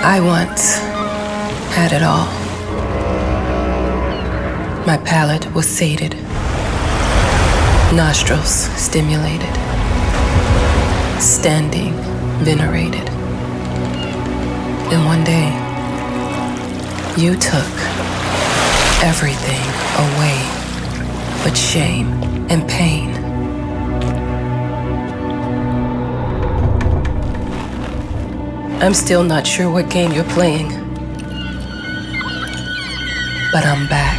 I once had it all. My palate was sated, nostrils stimulated, standing venerated. And one day, you took everything away but shame and pain. I'm still not sure what game you're playing, but I'm back.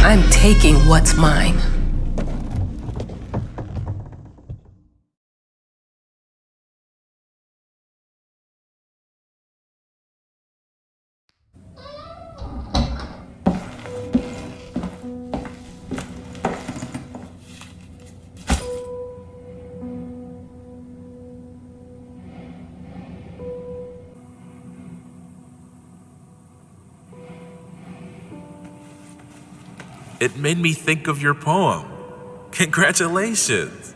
I'm taking what's mine. It made me think of your poem. Congratulations.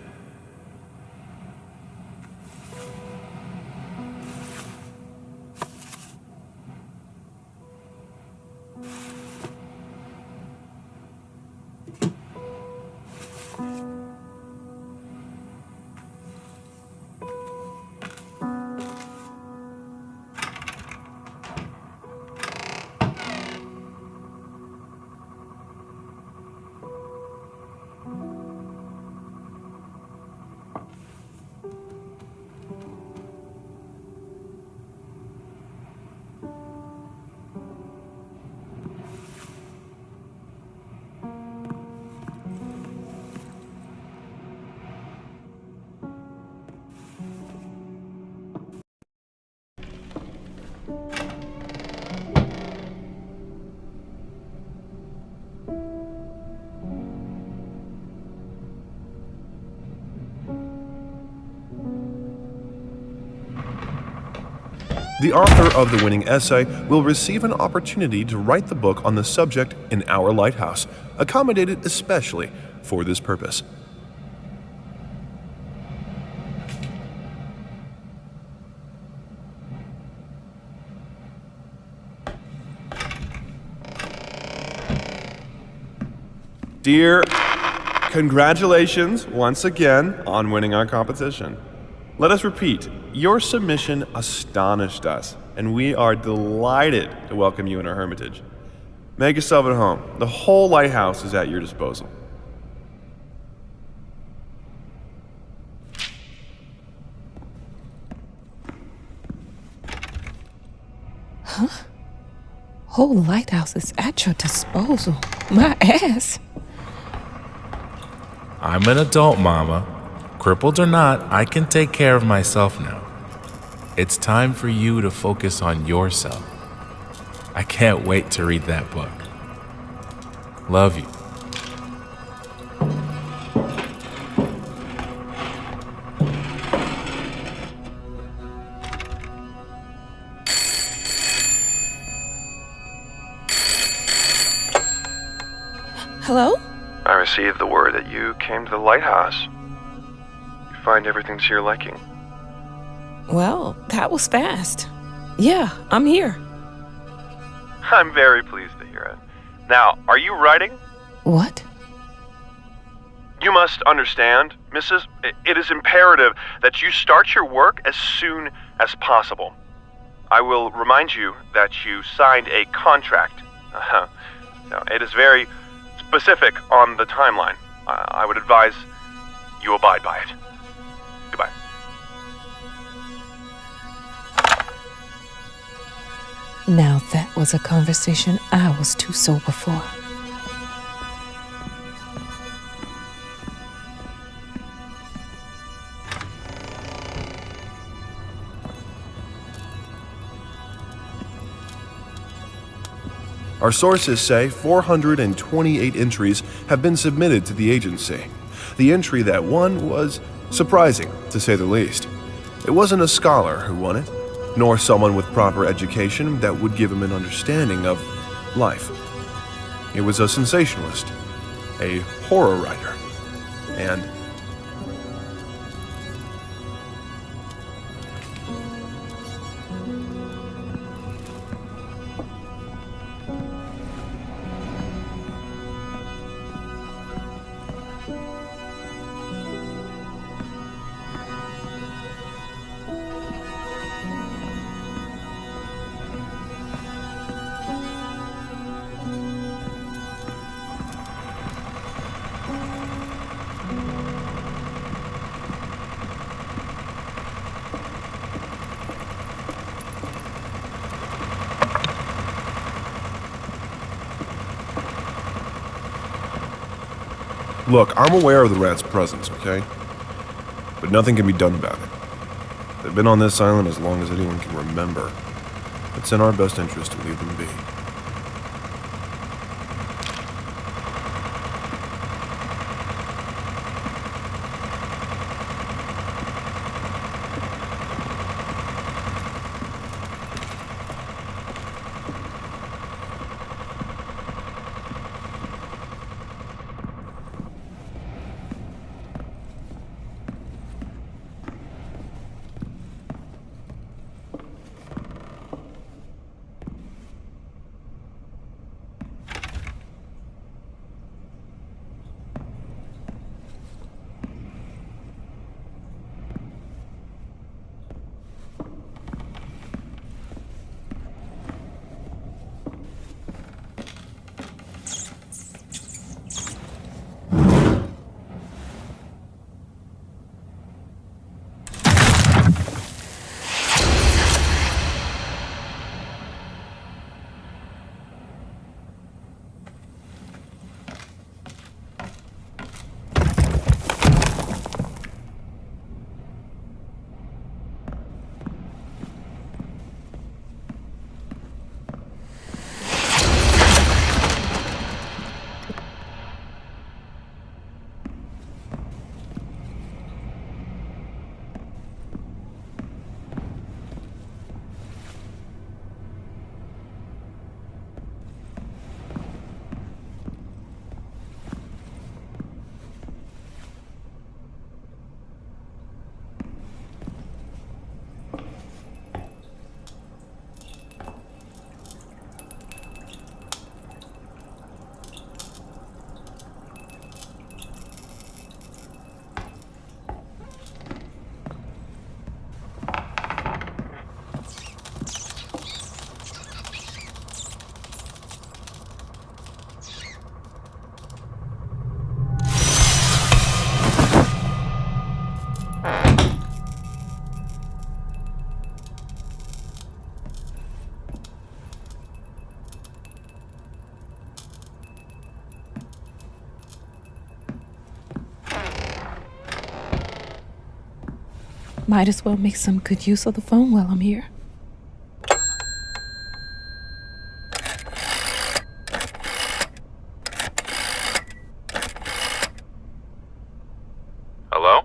The author of the winning essay will receive an opportunity to write the book on the subject in our lighthouse, accommodated especially for this purpose. Dear, congratulations once again on winning our competition. Let us repeat, your submission astonished us, and we are delighted to welcome you in our hermitage. Make yourself at home. The whole lighthouse is at your disposal. Huh? Whole lighthouse is at your disposal. My ass. I'm an adult, Mama. Crippled or not, I can take care of myself now. It's time for you to focus on yourself. I can't wait to read that book. Love you. Hello? I received the word that you came to the lighthouse. You find everything to your liking. Well, that was fast. Yeah, I'm here. I'm very pleased to hear it. Now, are you writing? What? You must understand, Mrs., it is imperative that you start your work as soon as possible. I will remind you that you signed a contract. Now, it is very specific on the timeline. I would advise you abide by it. Goodbye. Now that was a conversation I was too sober for. Our sources say 428 entries have been submitted to the agency. The entry that won was surprising, to say the least. It wasn't a scholar who won it, nor someone with proper education that would give him an understanding of life. It was a sensationalist, a horror writer, and look, I'm aware of the rat's presence, okay? But nothing can be done about it. They've been on this island as long as anyone can remember. It's in our best interest to leave them be. Might as well make some good use of the phone while I'm here. Hello?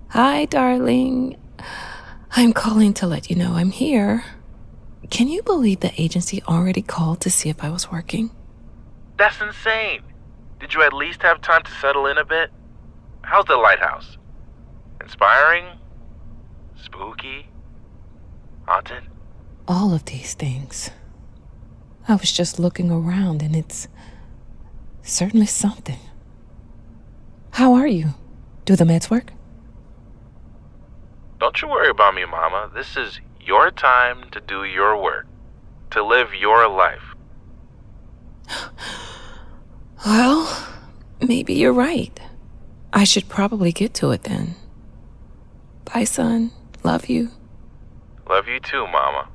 Hi, darling. I'm calling to let you know I'm here. Can you believe the agency already called to see if I was working? That's insane. Did you at least have time to settle in a bit? How's the lighthouse? Inspiring? Spooky? Haunted? All of these things. I was just looking around and it's certainly something. How are you? Do the meds work? Don't you worry about me, Mama. This is your time to do your work, to live your life. Well, maybe you're right. I should probably get to it then. Bye, son. Love you. Love you too, Mama.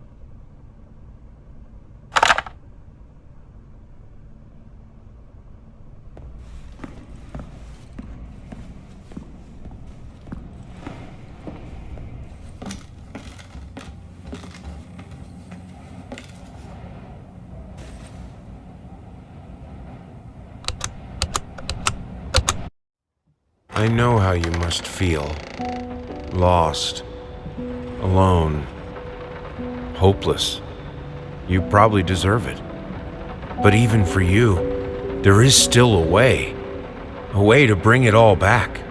I know how you must feel. Lost. Alone. Hopeless. You probably deserve it. But even for you, there is still a way. A way to bring it all back.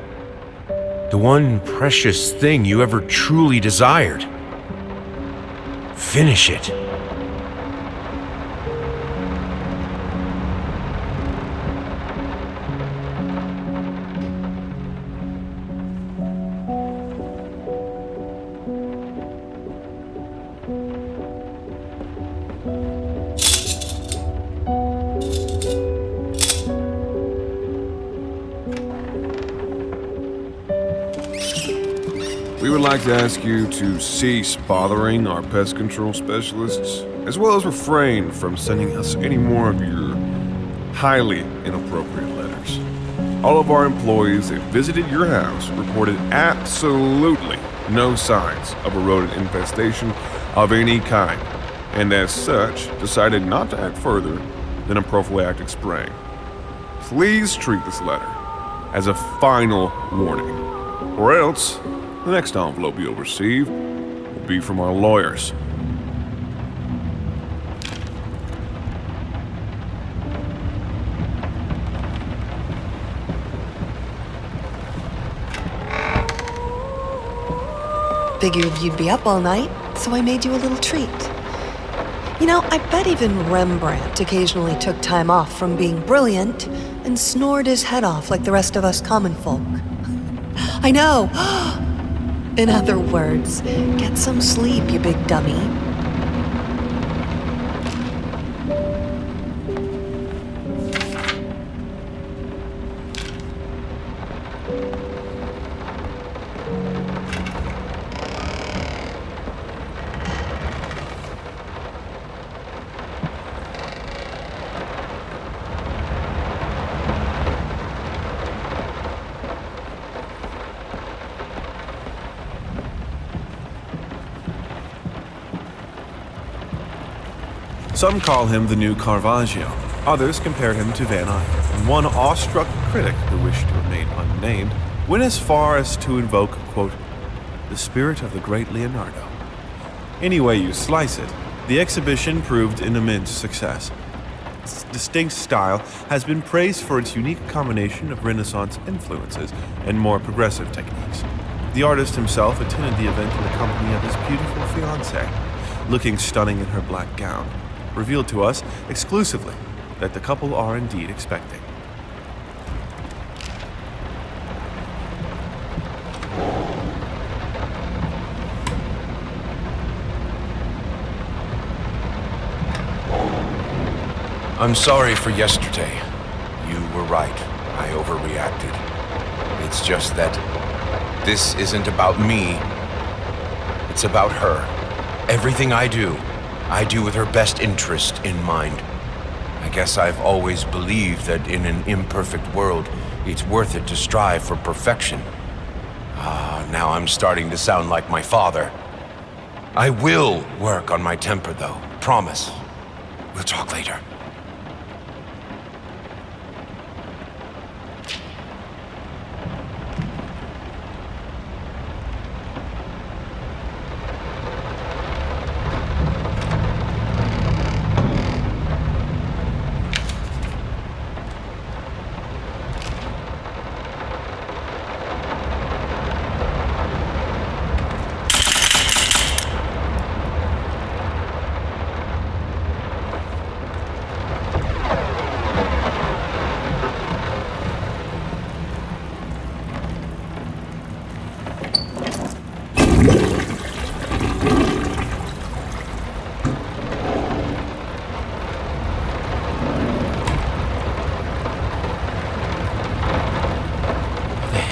The one precious thing you ever truly desired. Finish it. We would like to ask you to cease bothering our pest control specialists, as well as refrain from sending us any more of your highly inappropriate letters. All of our employees that visited your house reported absolutely no signs of a rodent infestation of any kind, and as such, decided not to act further than a prophylactic spraying. Please treat this letter as a final warning, or else the next envelope you'll receive will be from our lawyers. Figured you'd be up all night, so I made you a little treat. You know, I bet even Rembrandt occasionally took time off from being brilliant and snored his head off like the rest of us common folk. I know! In other words, get some sleep, you big dummy. Some call him the new Caravaggio. Others compare him to Van Eyck. And one awestruck critic who wished to remain unnamed went as far as to invoke, quote, the spirit of the great Leonardo. Any way you slice it, the exhibition proved an immense success. Its distinct style has been praised for its unique combination of Renaissance influences and more progressive techniques. The artist himself attended the event in the company of his beautiful fiancée, looking stunning in her black gown, revealed to us exclusively that the couple are indeed expecting. I'm sorry for yesterday. You were right. I overreacted. It's just that this isn't about me. It's about her. Everything I do with her best interest in mind. I guess I've always believed that in an imperfect world, it's worth it to strive for perfection. Now I'm starting to sound like my father. I will work on my temper, though. Promise. We'll talk later.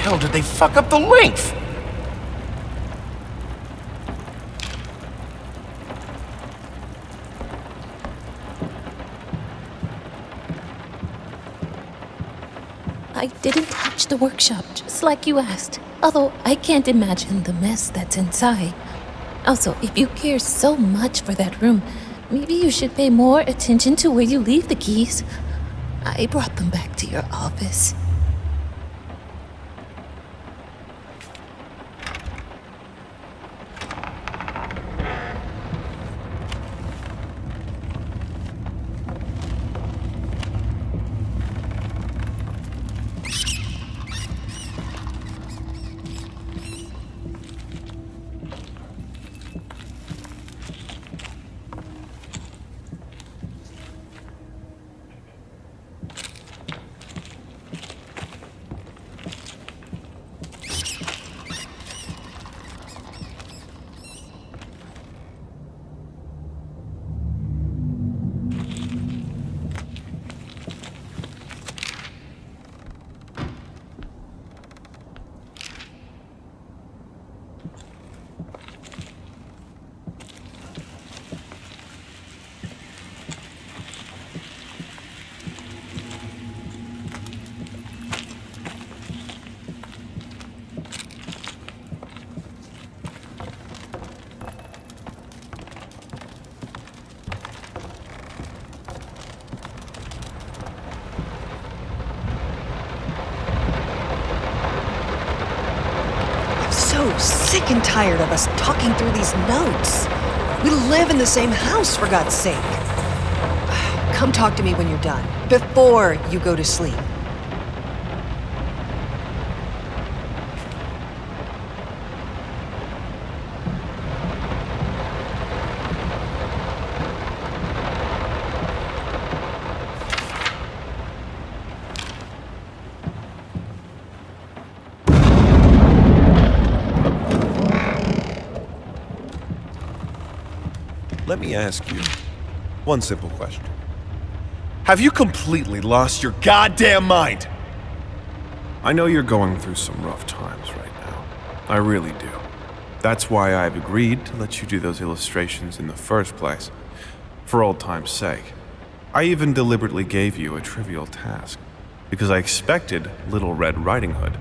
How did they fuck up the length? I didn't touch the workshop, just like you asked. Although I can't imagine the mess that's inside. Also, if you care so much for that room, maybe you should pay more attention to where you leave the keys. I brought them back to your office. Sick and tired of us talking through these notes. We live in the same house, for God's sake. Come talk to me when you're done, before you go to sleep. Let me ask you one simple question. Have you completely lost your goddamn mind? I know you're going through some rough times right now. I really do. That's why I've agreed to let you do those illustrations in the first place. For old time's sake. I even deliberately gave you a trivial task, because I expected Little Red Riding Hood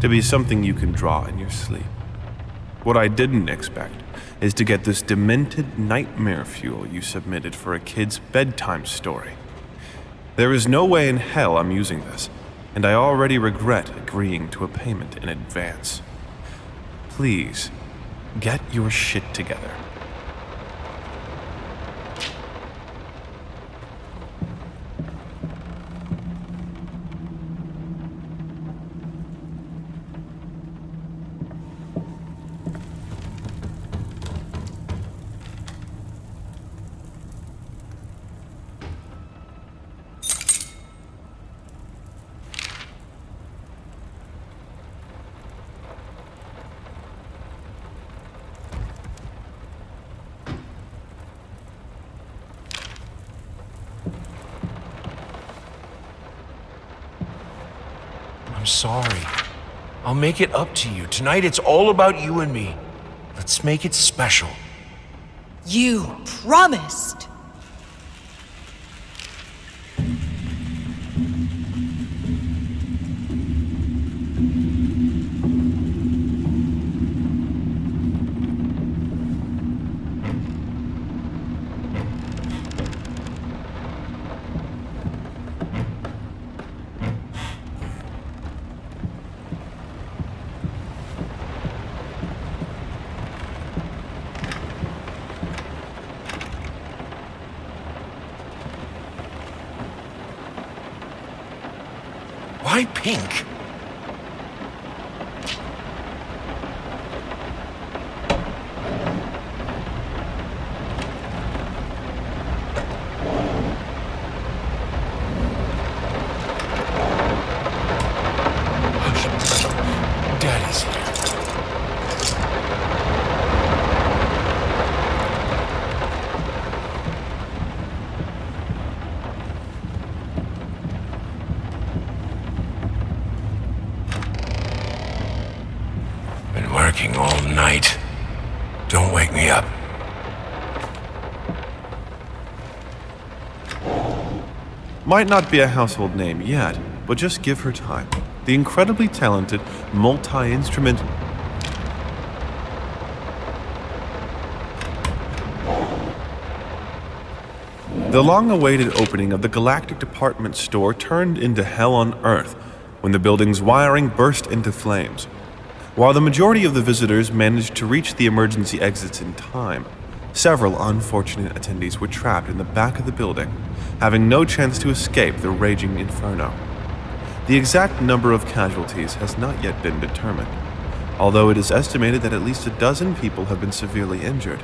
to be something you can draw in your sleep. What I didn't expect is to get this demented nightmare fuel you submitted for a kid's bedtime story. There is no way in hell I'm using this, and I already regret agreeing to a payment in advance. Please, get your shit together. I'm sorry. I'll make it up to you. Tonight it's all about you and me. Let's make it special. You promised! Why pink? Hush. Daddy's here. Been working all night. Don't wake me up. Might not be a household name yet, but just give her time. The incredibly talented, multi-instrument... The long-awaited opening of the Galactic Department Store turned into hell on Earth when the building's wiring burst into flames. While the majority of the visitors managed to reach the emergency exits in time, several unfortunate attendees were trapped in the back of the building, having no chance to escape the raging inferno. The exact number of casualties has not yet been determined, although it is estimated that at least a dozen people have been severely injured.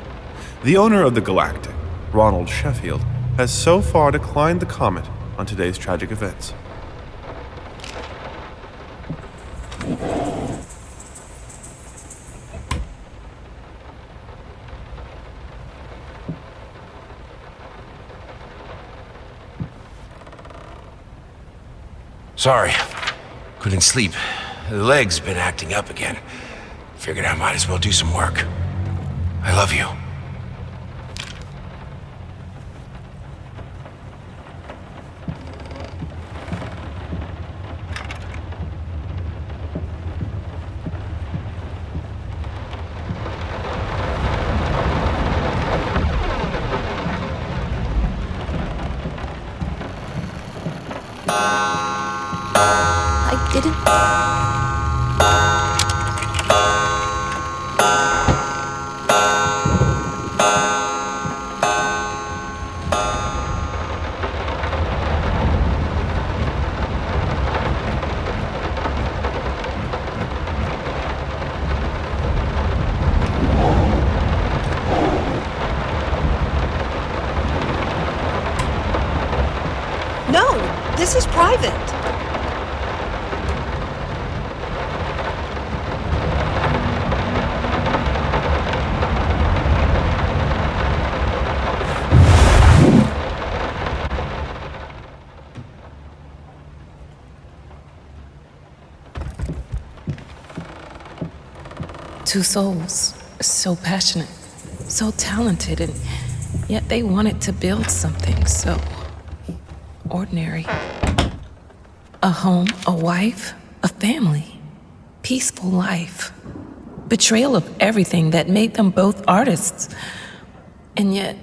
The owner of the Galactic, Ronald Sheffield, has so far declined the comment on today's tragic events. Sorry. Couldn't sleep. The leg's been acting up again. Figured I might as well do some work. I love you. I didn't. No, this is private. Two souls, so passionate, so talented, and yet they wanted to build something so ordinary. A home, a wife, a family, peaceful life. Betrayal of everything that made them both artists, and yet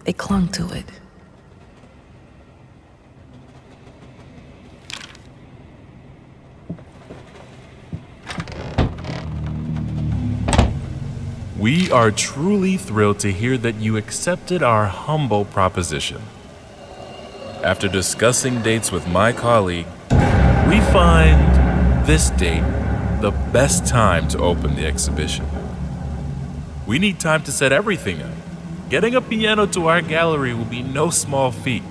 they clung to it. We are truly thrilled to hear that you accepted our humble proposition. After discussing dates with my colleague, we find this date the best time to open the exhibition. We need time to set everything up. Getting a piano to our gallery will be no small feat.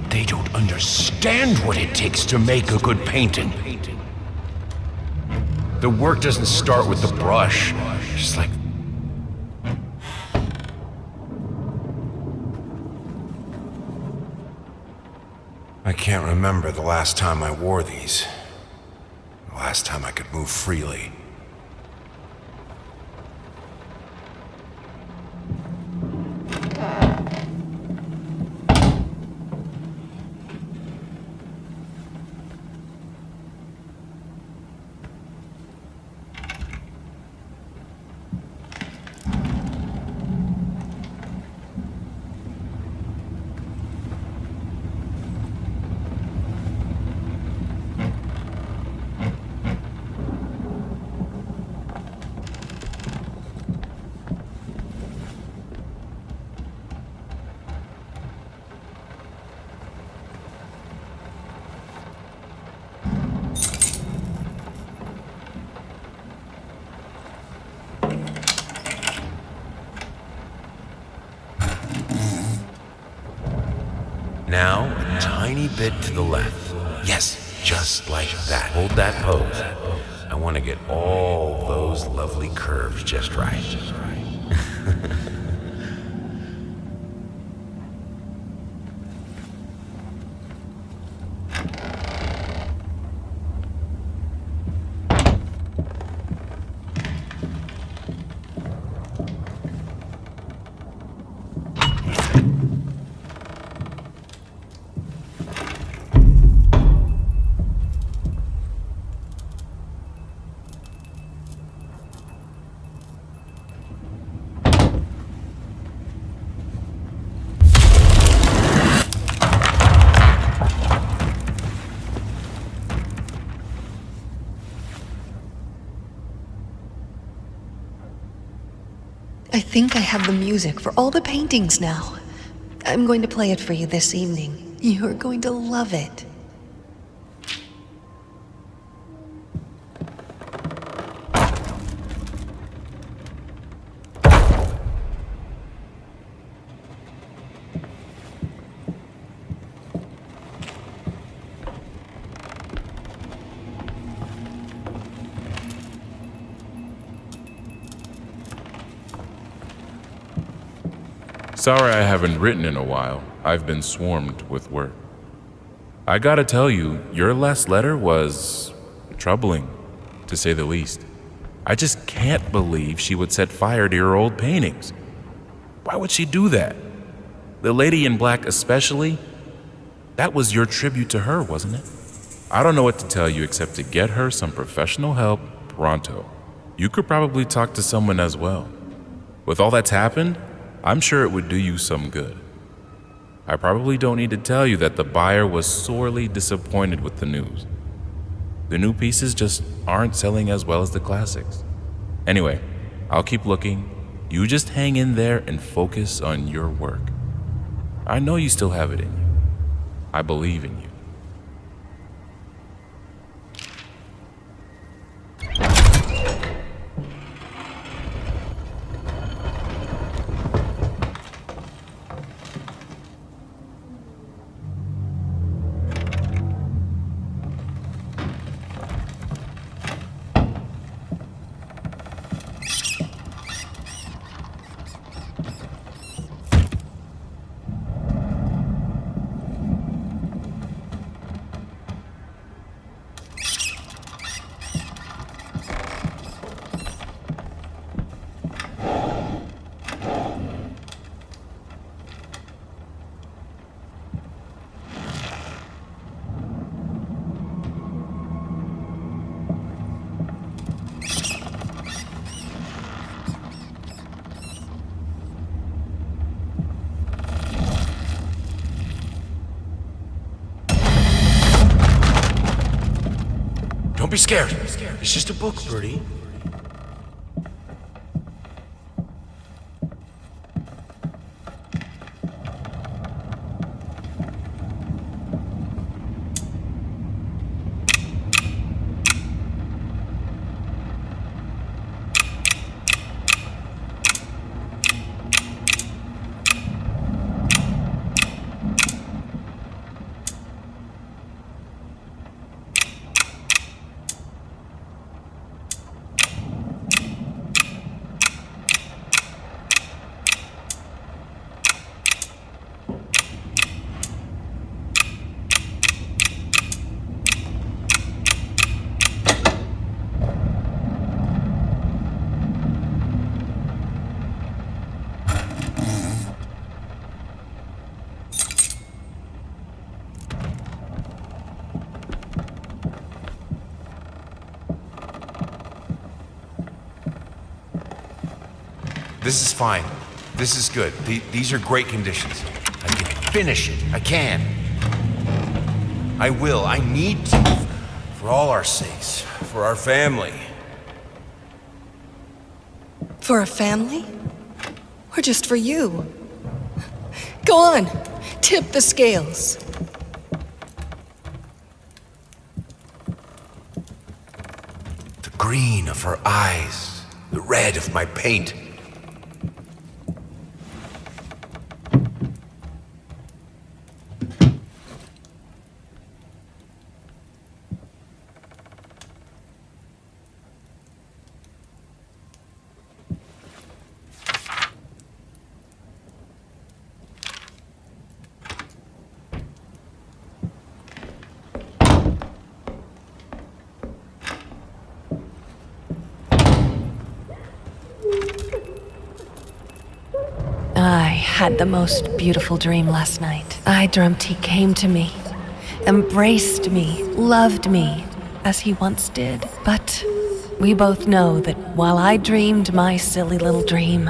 They don't understand what it takes to make a good painting. The work doesn't start with the brush. Just like... I can't remember the last time I wore these. The last time I could move freely. Now, a tiny bit to the left. Yes, just like that. Hold that pose. I want to get all those lovely curves just right. I think I have the music for all the paintings now. I'm going to play it for you this evening. You're going to love it. Sorry I haven't written in a while. I've been swarmed with work. I gotta tell you, your last letter was troubling, to say the least. I just can't believe she would set fire to your old paintings. Why would she do that? The lady in black especially? That was your tribute to her, wasn't it? I don't know what to tell you except to get her some professional help pronto. You could probably talk to someone as well. With all that's happened, I'm sure it would do you some good. I probably don't need to tell you that the buyer was sorely disappointed with the news. The new pieces just aren't selling as well as the classics. Anyway, I'll keep looking. You just hang in there and focus on your work. I know you still have it in you. I believe in you. Don't be scared. It's just a book, Birdie. This is fine. This is good. These are great conditions. I can finish it. I can. I will. I need to. For all our sakes. For our family. For a family? Or just for you? Go on, tip the scales. The green of her eyes. The red of my paint. I had the most beautiful dream last night. I dreamt he came to me, embraced me, loved me, as he once did. But we both know that while I dreamed my silly little dream,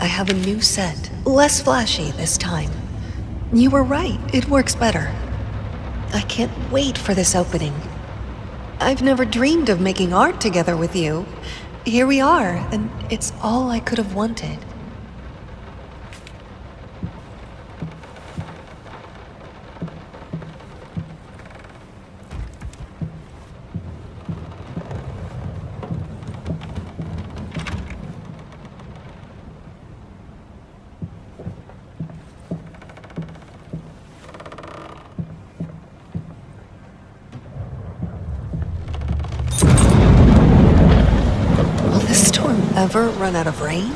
I have a new set. Less flashy this time. You were right, it works better. I can't wait for this opening. I've never dreamed of making art together with you. Here we are, and it's all I could have wanted. Will this storm ever run out of rain?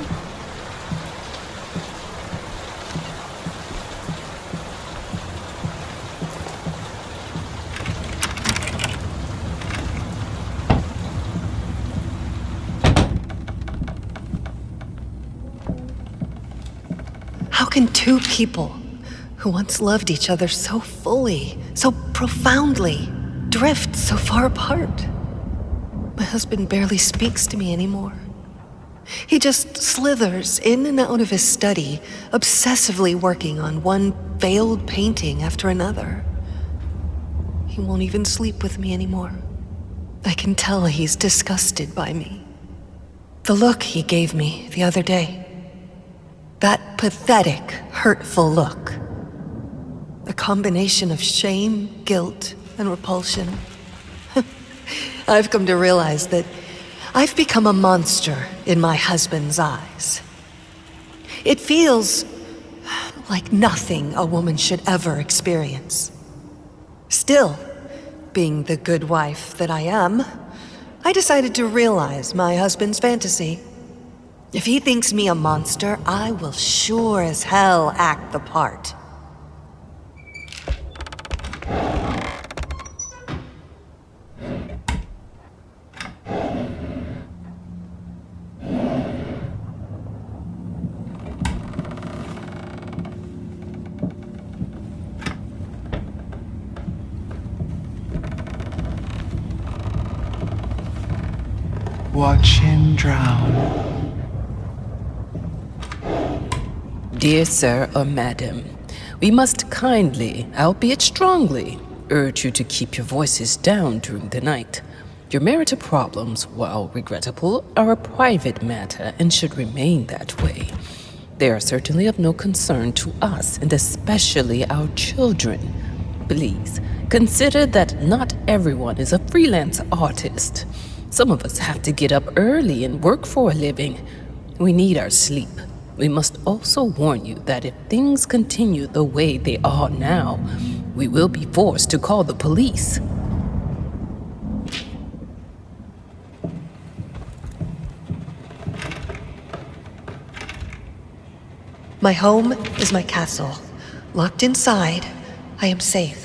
How can two people who once loved each other so fully, so profoundly, drift so far apart? My husband barely speaks to me anymore. He just slithers in and out of his study, obsessively working on one failed painting after another. He won't even sleep with me anymore. I can tell he's disgusted by me. The look he gave me the other day. That pathetic, hurtful look. A combination of shame, guilt, and repulsion. I've come to realize that I've become a monster in my husband's eyes. It feels like nothing a woman should ever experience. Still, being the good wife that I am, I decided to realize my husband's fantasy. If he thinks me a monster, I will sure as hell act the part. Watch him drown. Dear sir or madam, we must kindly, albeit strongly, urge you to keep your voices down during the night. Your marital problems, while regrettable, are a private matter and should remain that way. They are certainly of no concern to us, and especially our children. Please, consider that not everyone is a freelance artist. Some of us have to get up early and work for a living. We need our sleep. We must also warn you that if things continue the way they are now, we will be forced to call the police. My home is my castle. Locked inside, I am safe.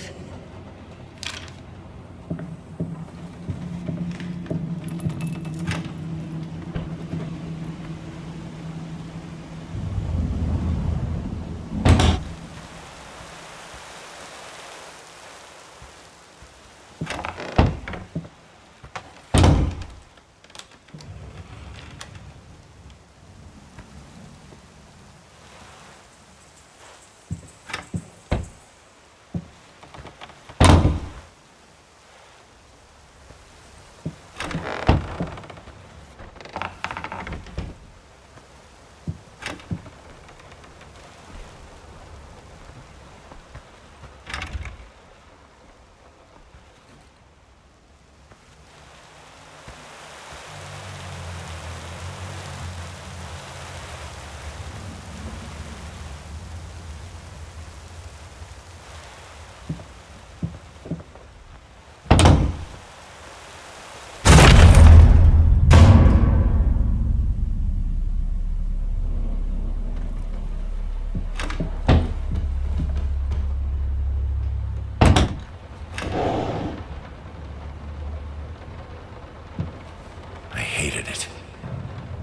Hated it.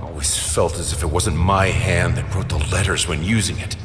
Always felt as if it wasn't my hand that wrote the letters when using it.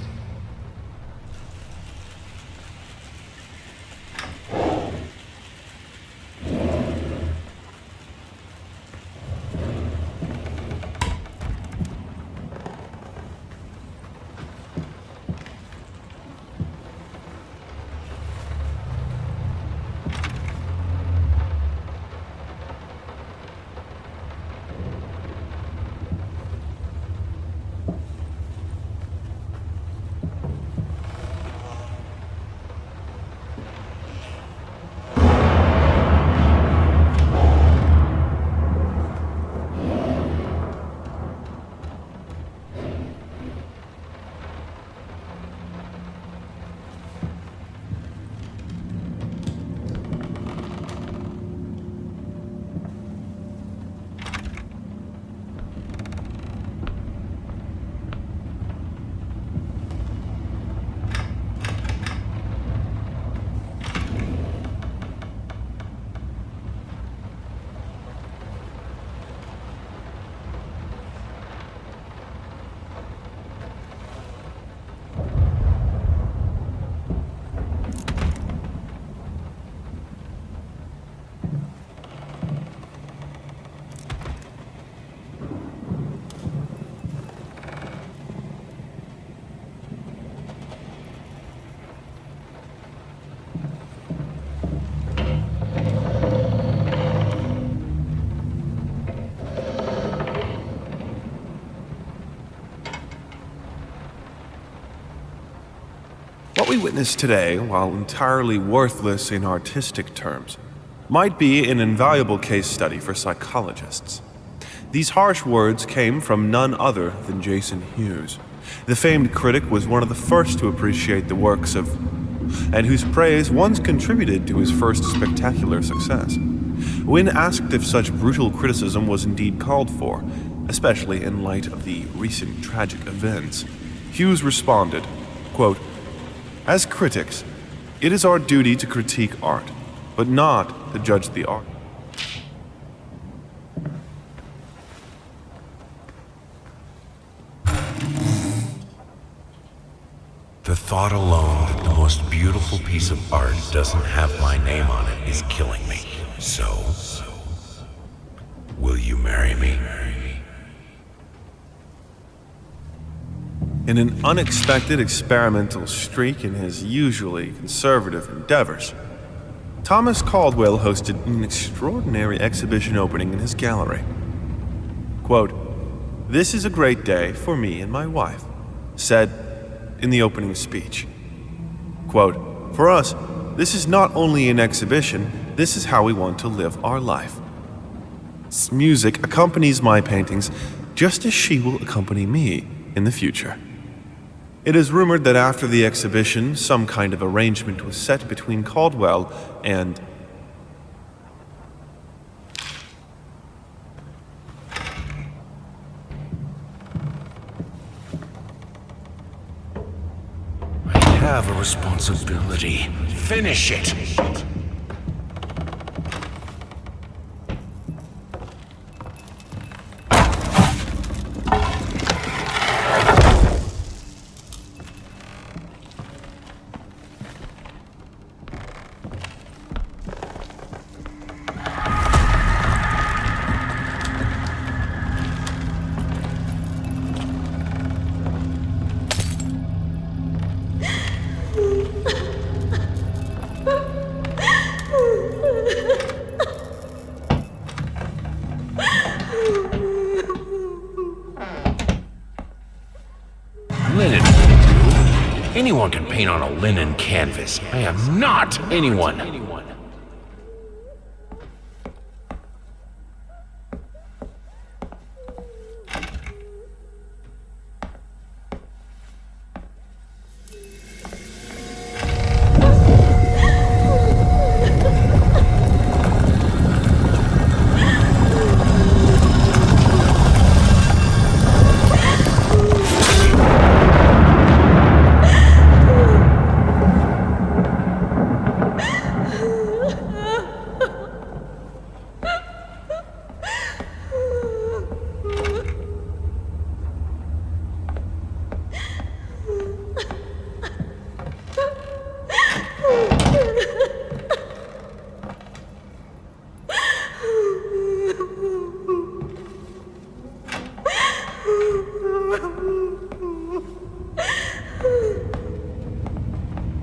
witnessed today, while entirely worthless in artistic terms, might be an invaluable case study for psychologists. These harsh words came from none other than Jason Hughes. The famed critic was one of the first to appreciate the works of, and whose praise once contributed to his first spectacular success. When asked if such brutal criticism was indeed called for, especially in light of the recent tragic events, Hughes responded, quote, "As critics, it is our duty to critique art, but not to judge the art." The thought alone that the most beautiful piece of art doesn't have my name on it is killing me. So, will you marry me? In an unexpected experimental streak in his usually conservative endeavors, Thomas Caldwell hosted an extraordinary exhibition opening in his gallery. Quote, "This is a great day for me and my wife," said in the opening speech. Quote, "For us, this is not only an exhibition, this is how we want to live our life. Music accompanies my paintings just as she will accompany me in the future." It is rumored that after the exhibition, some kind of arrangement was set between Caldwell and I have a responsibility. Finish it! Linen. Anyone can paint on a linen canvas. I am not anyone.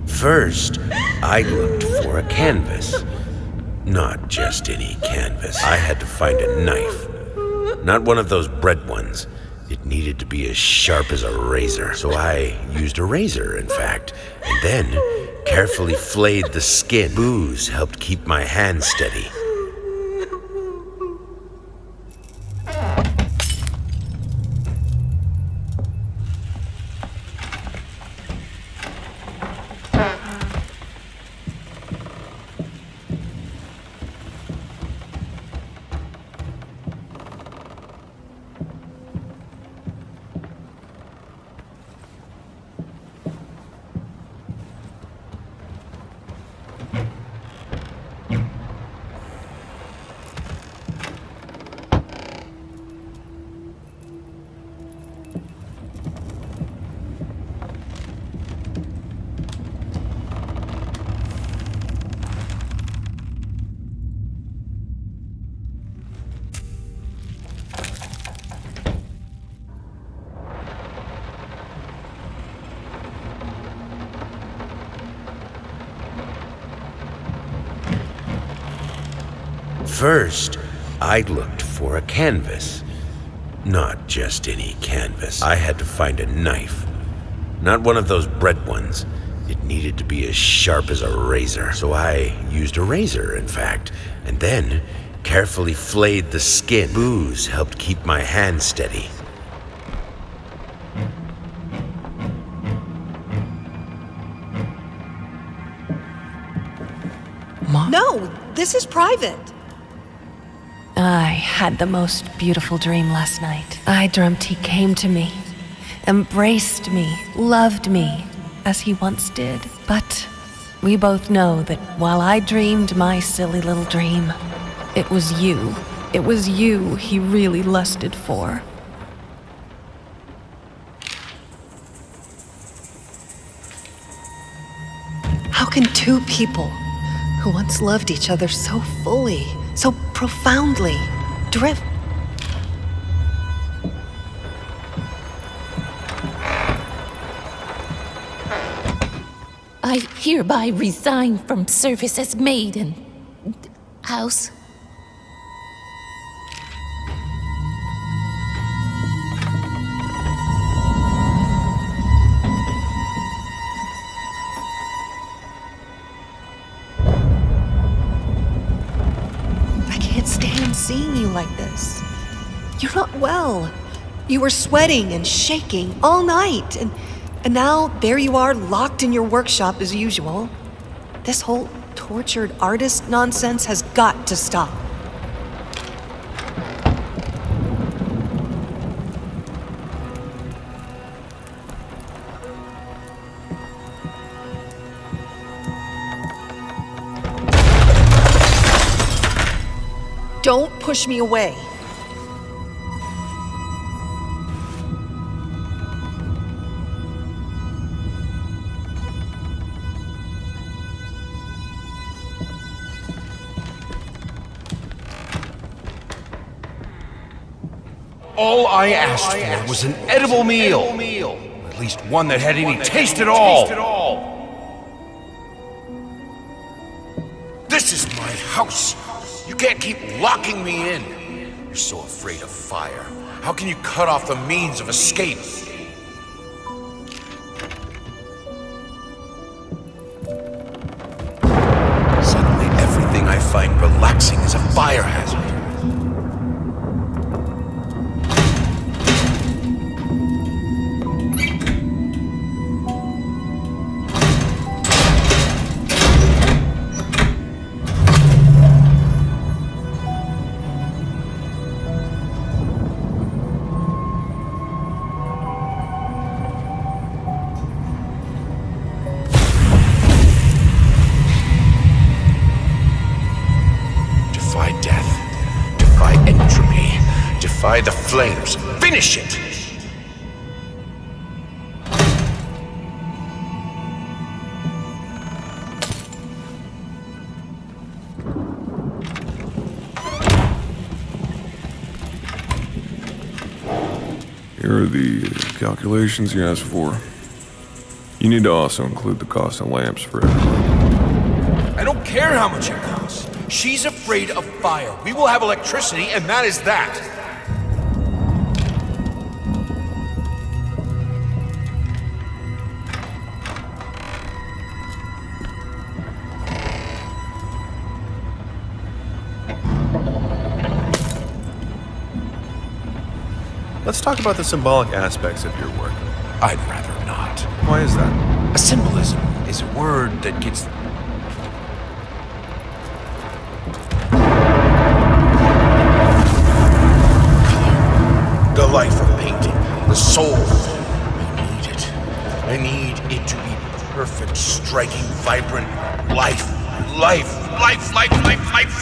First, I looked for a canvas. Not just any canvas. I had to find a knife. Not one of those bread ones. It needed to be as sharp as a razor. So I used a razor, in fact, and then carefully flayed the skin. Booze helped keep my hand steady. First, I looked for a canvas. Not just any canvas. I had to find a knife. Not one of those bread ones. It needed to be as sharp as a razor. So I used a razor, in fact, and then carefully flayed the skin. Booze helped keep my hand steady. Mom? No, this is private. I had the most beautiful dream last night. I dreamt he came to me, embraced me, loved me, as he once did. But we both know that while I dreamed my silly little dream, it was you. It was you he really lusted for. How can two people who once loved each other so fully, so profoundly, drift? I hereby resign from service as maid and house. I can't stand seeing you like this. You're not well. You were sweating and shaking all night, and now there you are, locked in your workshop as usual. This whole tortured artist nonsense has got to stop. Don't push me away. All I asked for was an edible meal. At least one that had any taste at all. This is my house. You can't keep locking me in. You're so afraid of fire. How can you cut off the means of escape? Suddenly, everything I find relaxing is a fire hazard. Defy the flames. Finish it! Here are the calculations you asked for. You need to also include the cost of lamps for everyone. I don't care how much it costs. She's afraid of fire. We will have electricity, and that is that. Let's talk about the symbolic aspects of your work. I'd rather not. Why is that? A symbolism is a word that gets... Color. The life of painting. The soul. I need it. I need it to be perfect, striking, vibrant life.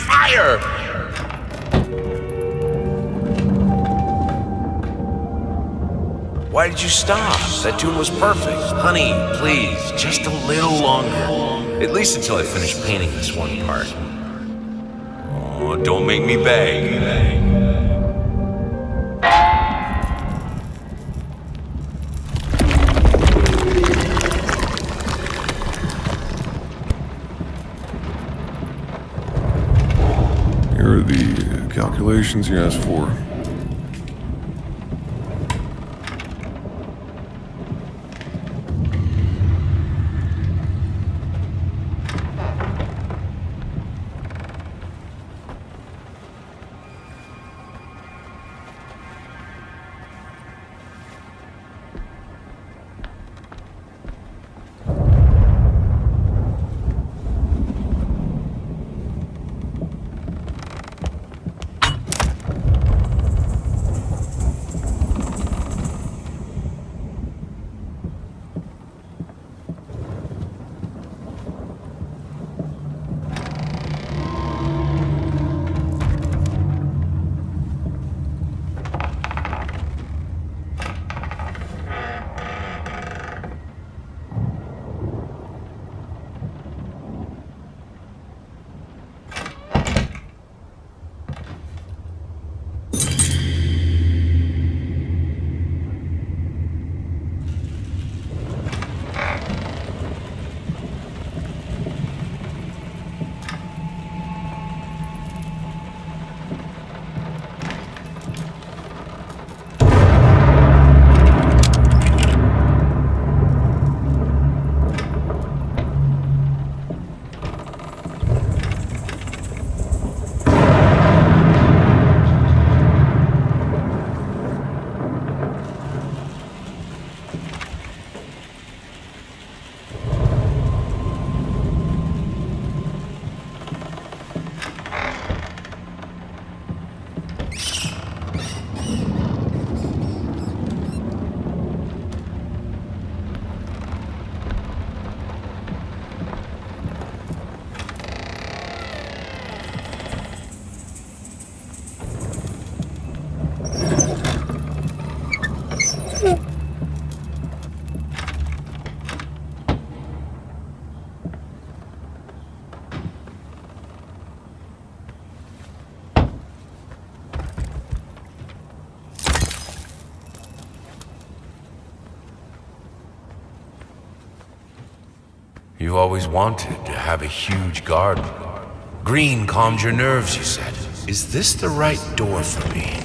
Fire! Why did you stop? That tune was perfect. Honey, please, just a little longer. At least until I finish painting this one part. Oh, don't make me beg. Here are the calculations you asked for. You always wanted to have a huge garden. Green calmed your nerves, you said. Is this the right door for me?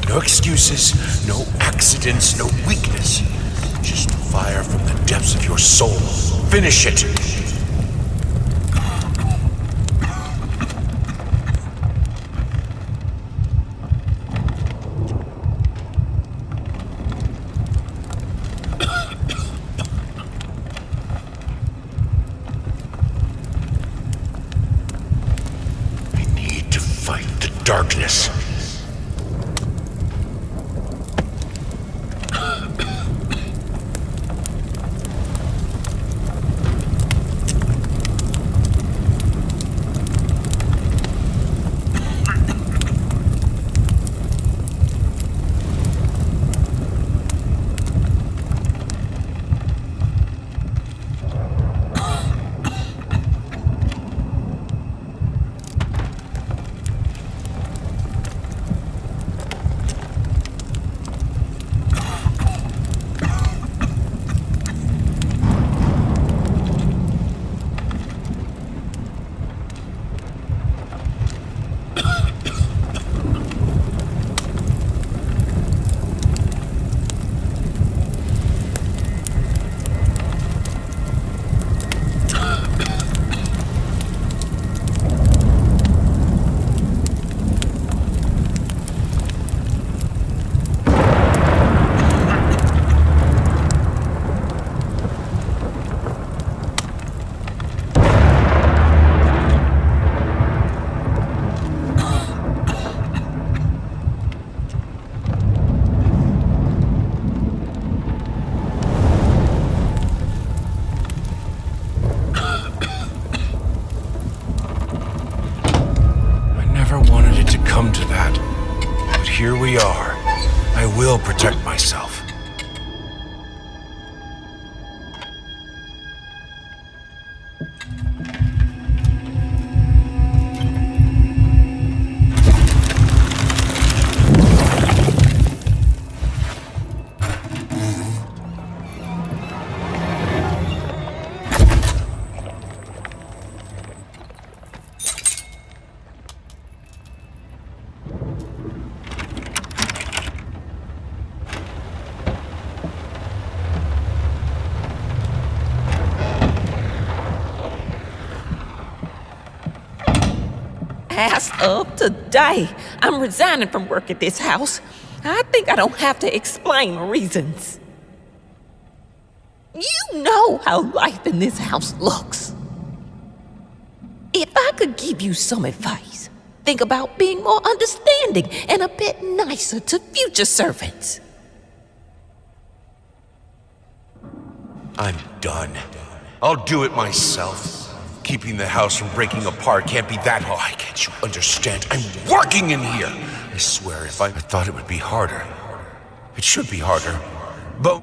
No excuses, no accidents, no weakness. Just fire from the depths of your soul. Finish it! I need to fight the darkness. Come to that. But here we are. I will protect myself. As of today, I'm resigning from work at this house. I think I don't have to explain reasons. You know how life in this house looks. If I could give you some advice, think about being more understanding and a bit nicer to future servants. I'm done. I'll do it myself. Keeping the house from breaking apart can't be that hard. Why can't you understand? I'm working in here! I swear, if I thought it would be harder. It should be harder. But...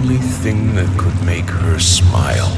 only thing that could make her smile.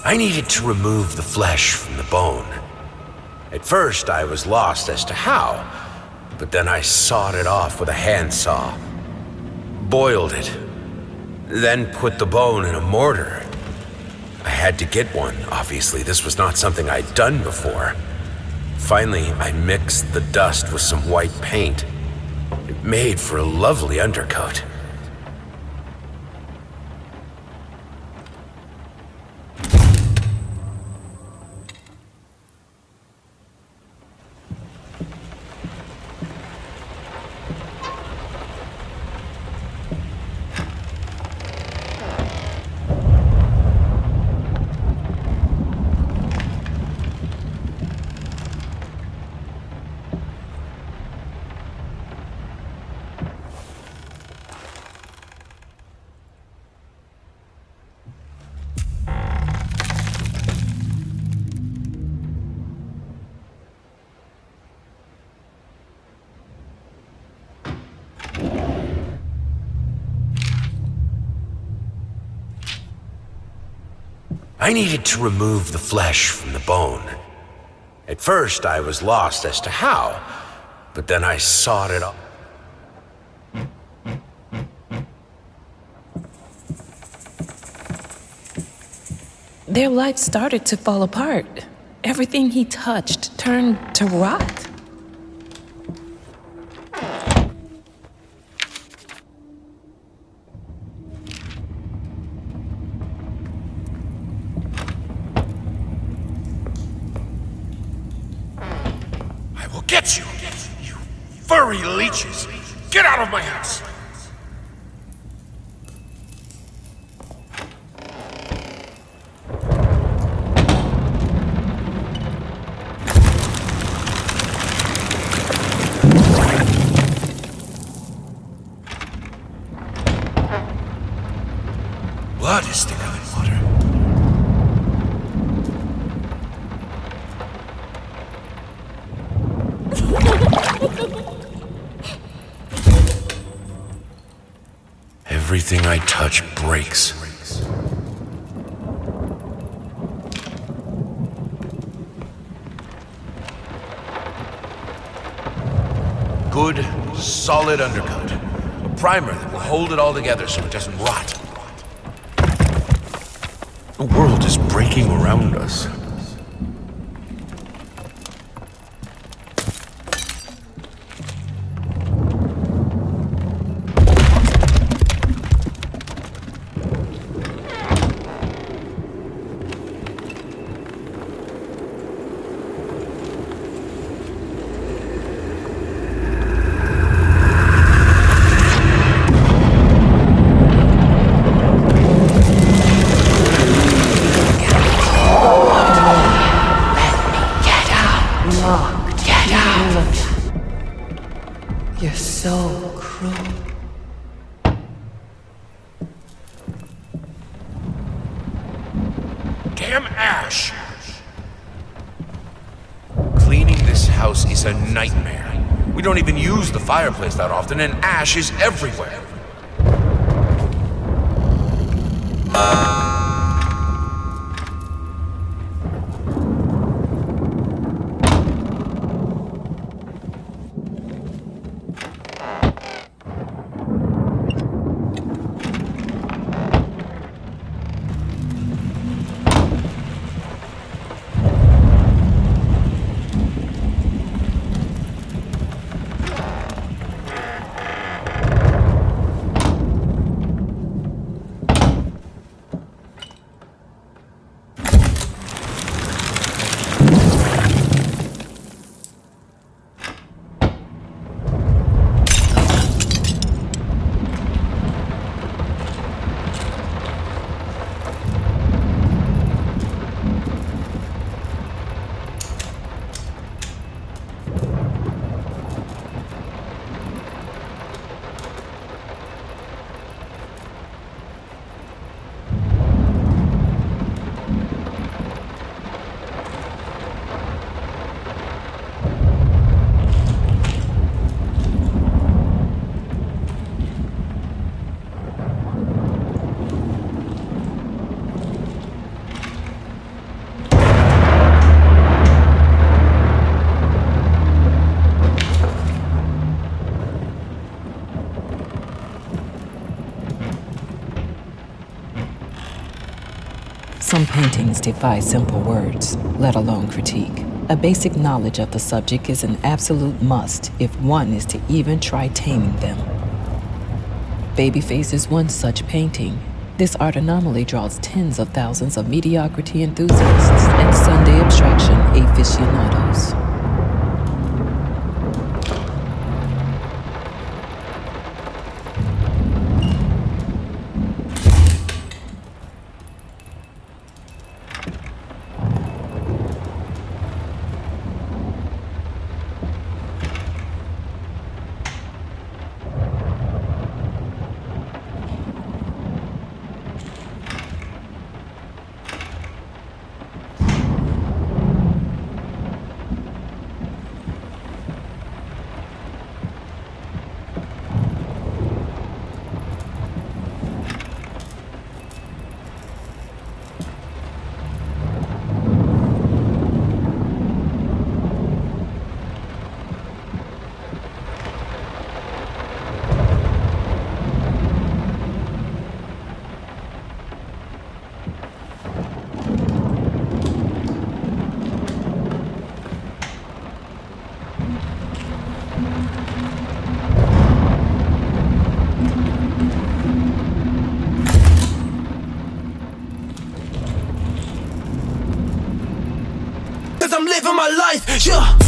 I needed to remove the flesh from the bone. At first, I was lost as to how, but then I sawed it off with a handsaw, boiled it, then put the bone in a mortar. I had to get one, obviously. This was not something I'd done before. Finally, I mixed the dust with some white paint. It made for a lovely undercoat. I needed to remove the flesh from the bone. At first, I was lost as to how, but then I sawed it off. Their life started to fall apart. Everything he touched turned to rot. Get you! You furry leeches! Get out of my house! Blood is thicker than water. Everything I touch breaks. Good, solid undercoat. A primer that will hold it all together so it doesn't rot. The world is breaking around us. You're so cruel. Damn ash! Cleaning this house is a nightmare. We don't even use the fireplace that often, and ash is everywhere. Some paintings defy simple words, let alone critique. A basic knowledge of the subject is an absolute must if one is to even try taming them. Babyface is one such painting. This art anomaly draws tens of thousands of mediocrity enthusiasts and Sunday abstraction aficionados. I'm living my life, yeah.